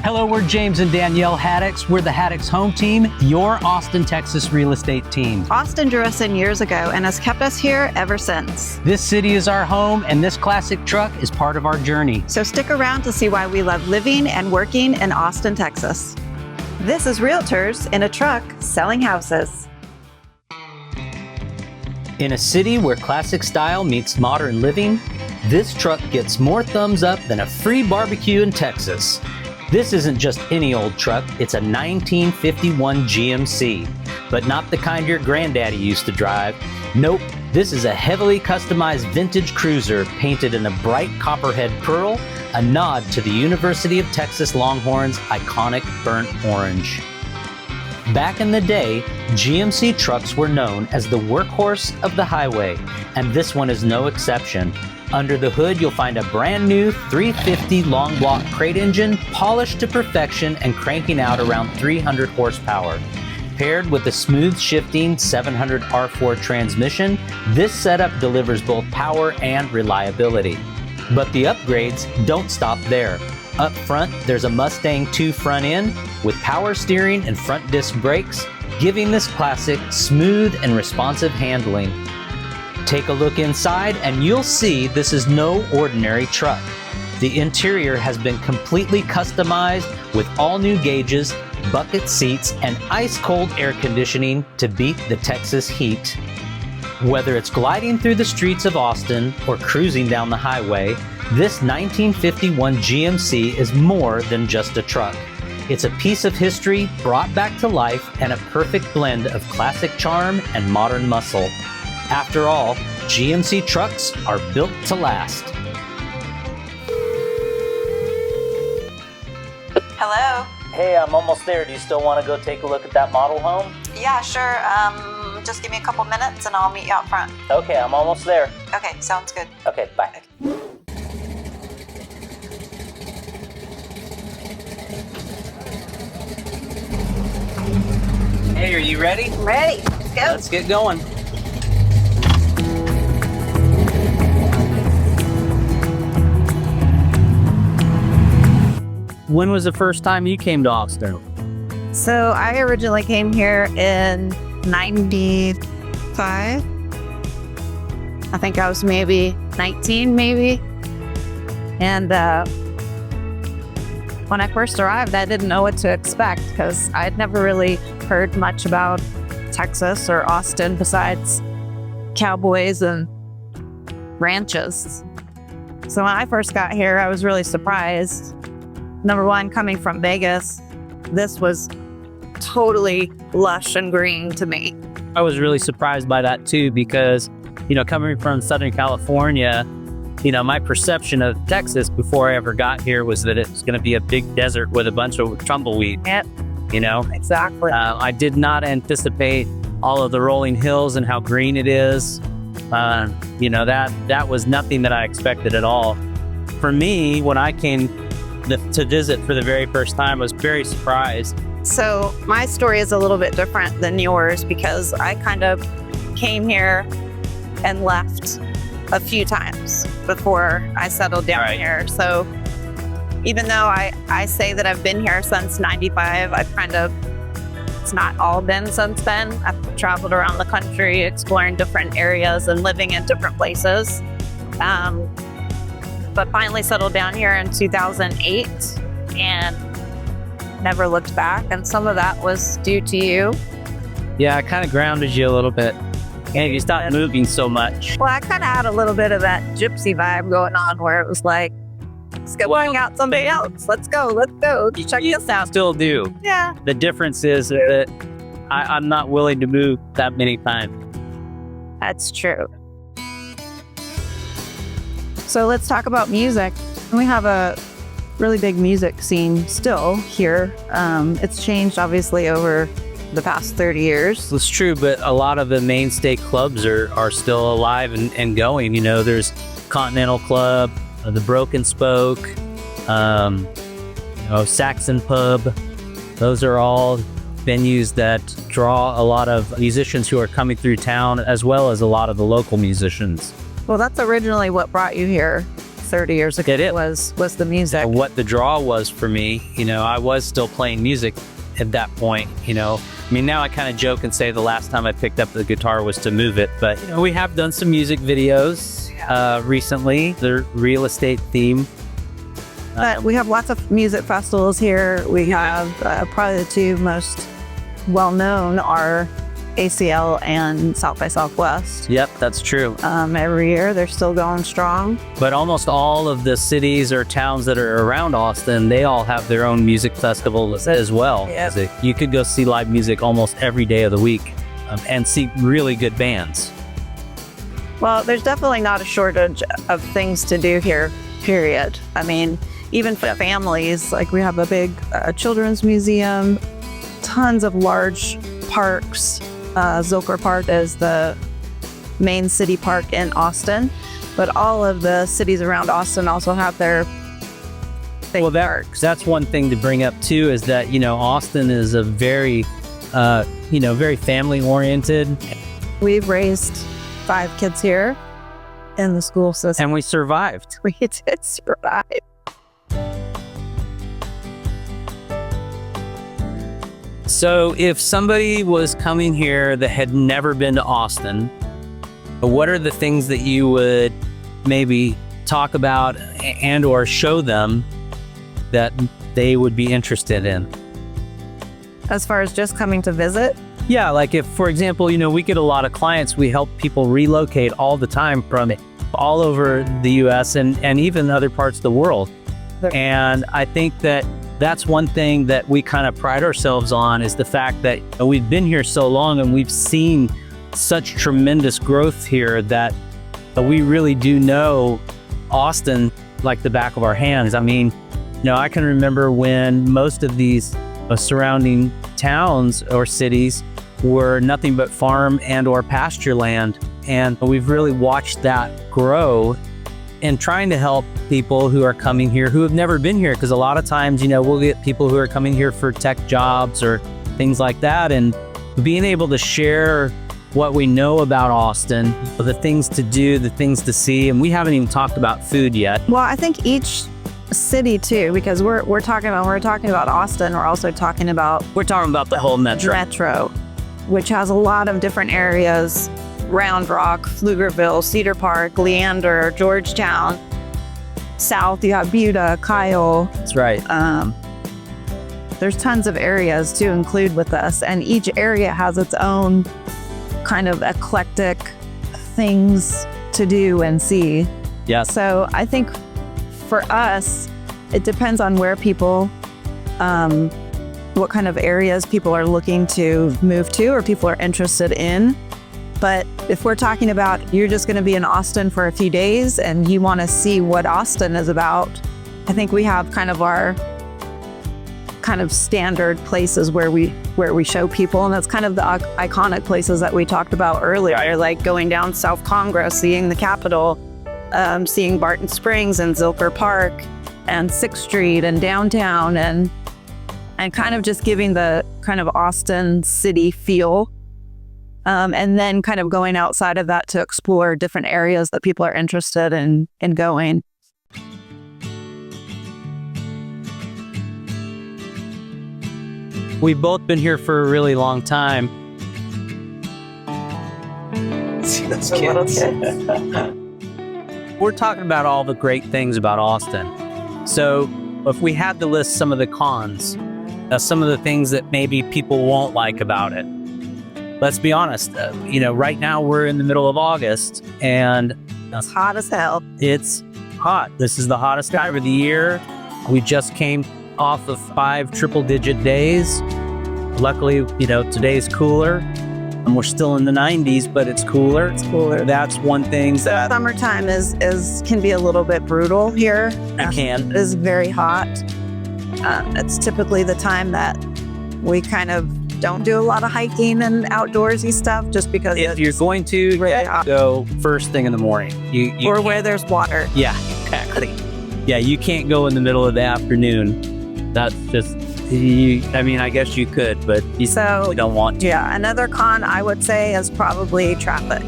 Hello, we're James and Danielle Haddox. We're the Haddox Home Team, your Austin, Texas real estate team. Austin drew us in years ago and has kept us here ever since. This city is our home, and this classic truck is part of our journey. So stick around to see why we love living and working in Austin, Texas. This is Realtors in a truck selling houses. In a city where classic style meets modern living, this truck gets more thumbs up than a free barbecue in Texas. This isn't just any old truck, it's a 1951 GMC, but not the kind your granddaddy used to drive. Nope, this is a heavily customized vintage cruiser painted in a bright copperhead pearl, a nod to the University of Texas Longhorns' iconic burnt orange. Back in the day, GMC trucks were known as the workhorse of the highway, and this one is no exception. Under the hood, you'll find a brand new 350 long block crate engine, polished to perfection and cranking out around 300 horsepower. Paired with a smooth shifting 700 R4 transmission, this setup delivers both power and reliability. But the upgrades don't stop there. Up front, there's a Mustang 2 front end with power steering and front disc brakes, giving this classic smooth and responsive handling. Take a look inside and you'll see this is no ordinary truck. The interior has been completely customized with all new gauges, bucket seats, and ice-cold air conditioning to beat the Texas heat. Whether it's gliding through the streets of Austin or cruising down the highway, this 1951 GMC is more than just a truck. It's a piece of history brought back to life and a perfect blend of classic charm and modern muscle. After all, GMC trucks are built to last. Hello? Hey, I'm almost there. Do you still want to go take a look at that model home? Yeah, sure. Just give me a couple minutes and I'll meet you out front. Okay, I'm almost there. Okay, sounds good. Okay, bye. Hey, are you ready? Ready? Let's go. Let's get going. When was the first time you came to Austin? So I originally came here in 95. I think I was maybe 19, maybe. And when I first arrived, I didn't know what to expect because I'd never really heard much about Texas or Austin besides cowboys and ranches. So when I first got here, I was really surprised. Number one, coming from Vegas, this was totally lush and green to me. I was really surprised by that too because, coming from Southern California, my perception of Texas before I ever got here was that it was going to be a big desert with a bunch of tumbleweed. Yep. Exactly. I did not anticipate all of the rolling hills and how green it is. That was nothing that I expected at all. For me, when I came to visit for the very first time, I was very surprised. So my story is a little bit different than yours because I kind of came here and left a few times before I settled down here. So even though I say that I've been here since 95, it's not all been since then. I've traveled around the country, exploring different areas and living in different places. But finally settled down here in 2008 and never looked back. And some of that was due to you. Yeah, I kind of grounded you a little bit. And you stopped moving so much. Well, I kind of had a little bit of that gypsy vibe going on where it was like, let's go hang out somebody else. Let's go. Check this out. Still do. Yeah. The difference is that I'm not willing to move that many times. That's true. So let's talk about music. We have a really big music scene still here. It's changed obviously over the past 30 years. It's true, but a lot of the mainstay clubs are still alive and going. There's Continental Club, the Broken Spoke, Saxon Pub. Those are all venues that draw a lot of musicians who are coming through town, as well as a lot of the local musicians. Well, that's originally what brought you here. 30 years ago. It was the music. What the draw was for me, I was still playing music at that point, I mean, now I kind of joke and say the last time I picked up the guitar was to move it, but we have done some music videos recently, the real estate theme. But we have lots of music festivals here. We have probably the two most well-known are ACL and South by Southwest. Yep, that's true. Every year they're still going strong. But almost all of the cities or towns that are around Austin, they all have their own music festivals as well. Yep. You could go see live music almost every day of the week and see really good bands. Well, there's definitely not a shortage of things to do here, period. I mean, even for families, like we have a big children's museum, tons of large parks. Zilker Park is the main city park in Austin, but all of the cities around Austin also have their big parks. That's one thing to bring up too, is that, Austin is a very, very family oriented. We've raised 5 kids here in the school system. And we survived. We did survive. So if somebody was coming here that had never been to Austin, what are the things that you would maybe talk about and or show them that they would be interested in? As far as just coming to visit? Yeah, like if, for example, we get a lot of clients, we help people relocate all the time from all over the US and even other parts of the world. And I think that's one thing that we kind of pride ourselves on, is the fact that we've been here so long and we've seen such tremendous growth here that we really do know Austin like the back of our hands. I mean, I can remember when most of these surrounding towns or cities were nothing but farm and or pasture land. And we've really watched that grow, and trying to help people who are coming here who have never been here. Because a lot of times, we'll get people who are coming here for tech jobs or things like that. And being able to share what we know about Austin, the things to do, the things to see. And we haven't even talked about food yet. Well, I think each city too, because we're talking about Austin, we're also talking about the whole metro, which has a lot of different areas. Round Rock, Pflugerville, Cedar Park, Leander, Georgetown. South, you have Buda, Kyle. That's right. There's tons of areas to include with us, and each area has its own kind of eclectic things to do and see. Yeah. So I think for us, it depends on where people, what kind of areas people are looking to move to or people are interested in. But if we're talking about you're just going to be in Austin for a few days and you want to see what Austin is about, I think we have kind of our kind of standard places where we show people, and that's kind of the iconic places that we talked about earlier, like going down South Congress, seeing the Capitol, seeing Barton Springs and Zilker Park and 6th Street and downtown, and kind of just giving the kind of Austin city feel. And then kind of going outside of that to explore different areas that people are interested in going. We've both been here for a really long time. See those kids. We're talking about all the great things about Austin. So if we had to list some of the cons, some of the things that maybe people won't like about it, let's be honest, right now we're in the middle of August and it's hot as hell. It's hot. This is the hottest time of the year. We just came off of 5 triple-digit days. Luckily, today's cooler. And we're still in the 90s, but it's cooler. It's cooler. That's one thing that... Summertime can be a little bit brutal here. It is very hot. It's typically the time that we kind of don't do a lot of hiking and outdoorsy stuff, just because if you're going to go first thing in the morning, or where there's water. Yeah, exactly. Yeah, you can't go in the middle of the afternoon. That's just, I guess you could, but you really don't want to. Yeah, another con I would say is probably traffic.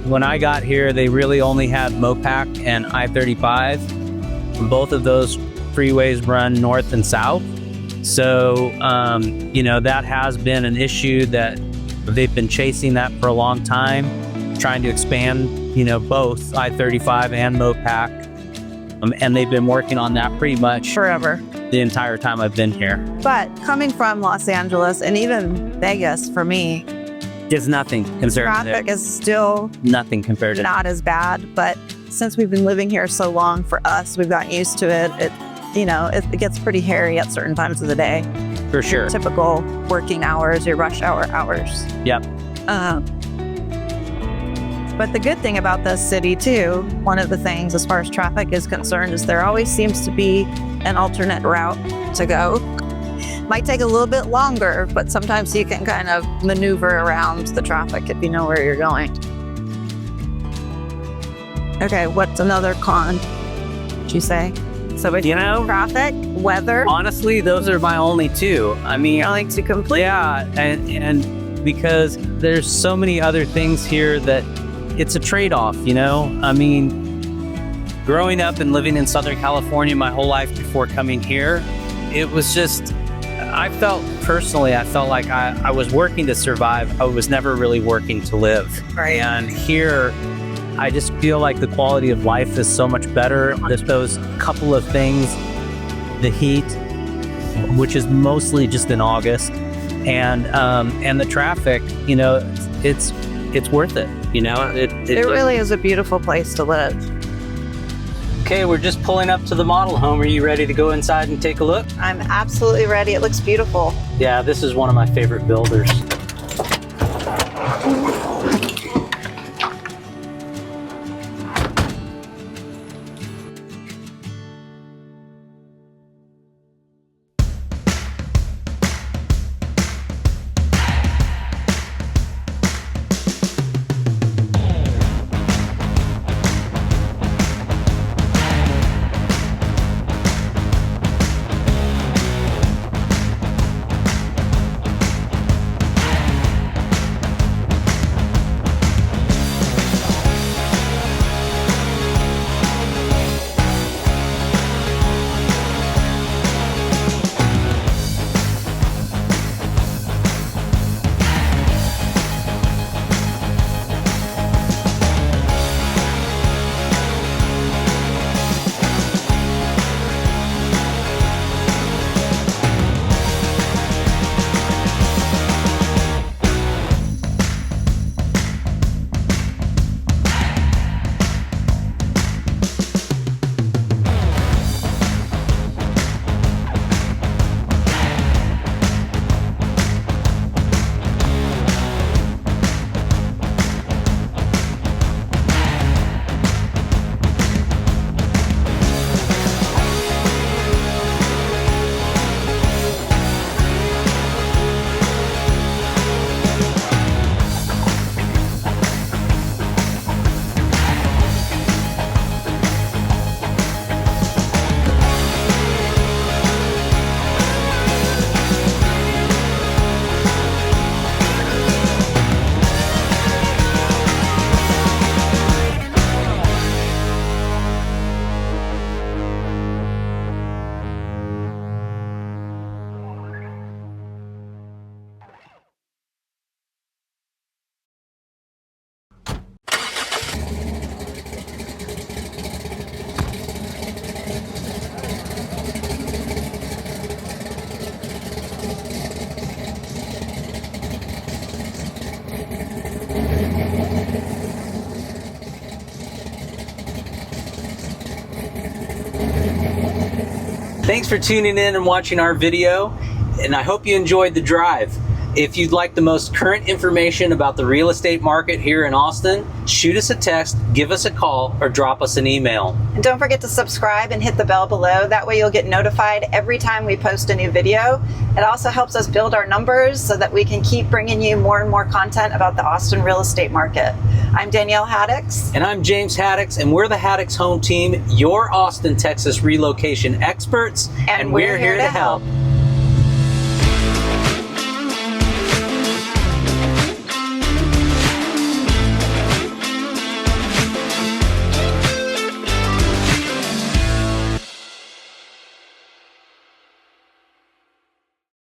When I got here, they really only had Mopac and I-35. Both of those freeways run north and south. So, you know, that has been an issue that they've been chasing that for a long time, trying to expand, you know, both I-35 and MoPac. And they've been working on that pretty much forever, the entire time I've been here. But coming from Los Angeles and even Vegas, for me, it's nothing compared to traffic is still nothing compared to not as bad. But since we've been living here so long, for us, we've gotten used to it. It gets pretty hairy at certain times of the day. For sure. Your typical working hours, your rush hour hours. Yep. But the good thing about this city too, one of the things as far as traffic is concerned, is there always seems to be an alternate route to go. Might take a little bit longer, but sometimes you can kind of maneuver around the traffic if you know where you're going. Okay, what's another con, did you say? So it's, traffic, weather. Honestly, those are my only two. I mean, only two complete. Yeah, and because there's so many other things here that it's a trade-off, you know? I mean, growing up and living in Southern California my whole life before coming here, it was just, I felt like I was working to survive. I was never really working to live. Right. And here, I just feel like the quality of life is so much better. There's those couple of things, the heat, which is mostly just in August, and the traffic, you know, it's worth it, you know? It really is a beautiful place to live. Okay, we're just pulling up to the model home. Are you ready to go inside and take a look? I'm absolutely ready. It looks beautiful. Yeah, this is one of my favorite builders. Thanks for tuning in and watching our video, and I hope you enjoyed the drive. If you'd like the most current information about the real estate market here in Austin, shoot us a text, give us a call, or drop us an email. And don't forget to subscribe and hit the bell below. That way you'll get notified every time we post a new video. It also helps us build our numbers so that we can keep bringing you more and more content about the Austin real estate market. I'm Danielle Haddox. And I'm James Haddox, and we're the Haddox Home Team, your Austin, Texas relocation experts, and we're here to help.